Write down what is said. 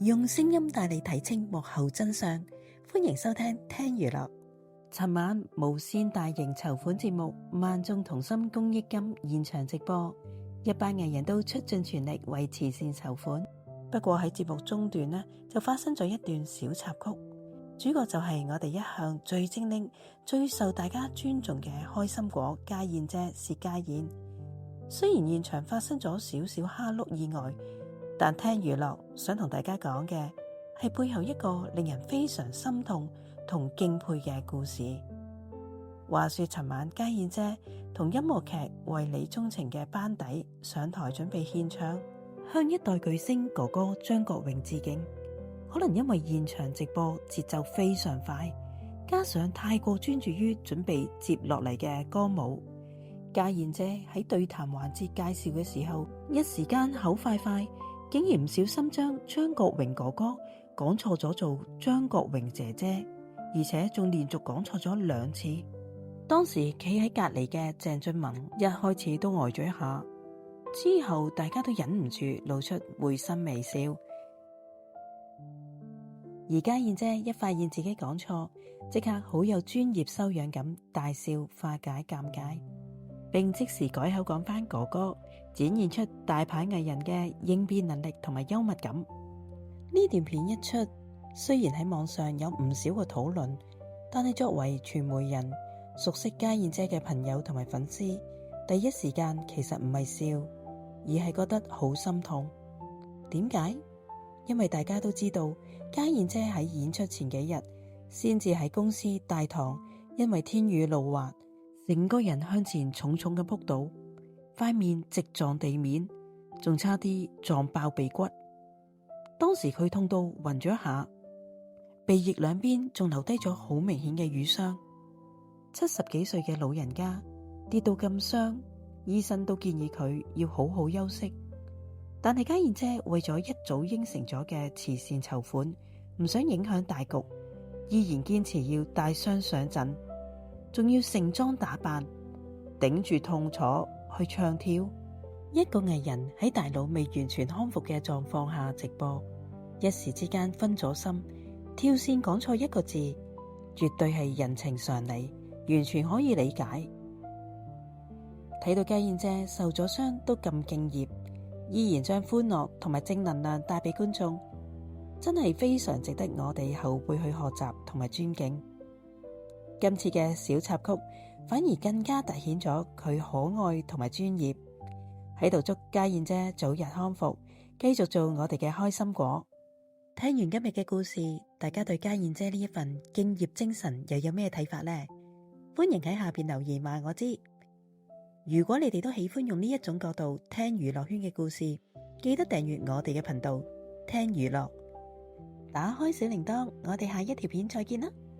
用聲音帶你睇清幕後真相，歡迎收聽聽娛樂。尋晚無綫大型籌款節目萬眾同心公益金現場直播，一班藝人都出盡全力為慈善籌款。不過喺節目中段呢，就發生咗一段小插曲，主角就係我哋一向最精靈、最受大家尊重嘅開心果家燕姐薛家燕。雖然現場發生咗少少蝦碌意外，但聽娛樂想同大家講嘅係背後一個令人非常心痛同敬佩嘅故事。話說尋晚家燕姐同音樂劇為你鍾情嘅班底上台準備獻唱，向一代巨星哥哥張國榮致敬。可能因為現場直播節奏非常快，加上太過專注於準備接落嚟嘅歌舞，家燕姐喺對談環節介紹嘅時候，一時間口快快，竟然唔小心將張國榮哥哥講錯咗做張國榮姐姐，而且仲連續講錯咗2次。當時企喺隔籬嘅鄭俊文一開始都呆咗一下，之後大家都忍唔住露出會心微笑。而家燕姐一發現自己講錯，即刻好有專業修養咁大笑化解尷尬，並即時改口講返哥哥，展現出大牌藝人嘅應變能力同埋幽默感。呢段片一出，雖然喺網上有唔少個討論，但係作為傳媒人，熟悉家燕姐嘅朋友同埋粉絲，第一時間其實唔係笑，而係覺得好心痛。點解？因為大家都知道家燕姐喺演出前幾日先至喺公司大堂因為天雨路滑，整個人向前重重嘅撲倒，塊面直撞地面，仲差啲撞爆鼻骨。當時佢痛到暈咗一下，鼻翼兩邊仲留低咗好明顯嘅瘀傷。70幾歲嘅老人家跌到咁傷，醫生都建議佢要好好休息。但係家燕姐為咗一早應承咗嘅慈善籌款，唔想影響大局，依然堅持要帶傷上陣，仲要盛裝打扮，頂住痛楚去唱跳。一個藝人喺大腦未完全康復嘅狀況下直播，一時之間分咗心，跳線講錯一個字，絕對係人情常理，完全可以理解。睇到家燕姐受咗傷都咁敬業，依然將歡樂同埋正能量帶俾觀眾，真係非常值得我哋後輩去學習同埋尊敬。今次嘅小插曲反而更加凸顯咗佢可愛同埋專業。喺度祝家燕姐早日康復，繼續做我哋嘅開心果。聽完今日嘅故事，大家對家燕姐呢一份敬業精神又有咩睇法呢？歡迎喺下邊留言話我知。如果你哋都喜歡用呢一種角度聽娛樂圈嘅故事，記得訂閱我哋嘅頻道聽娛樂，打開小鈴鐺，我哋下一條片再見啦。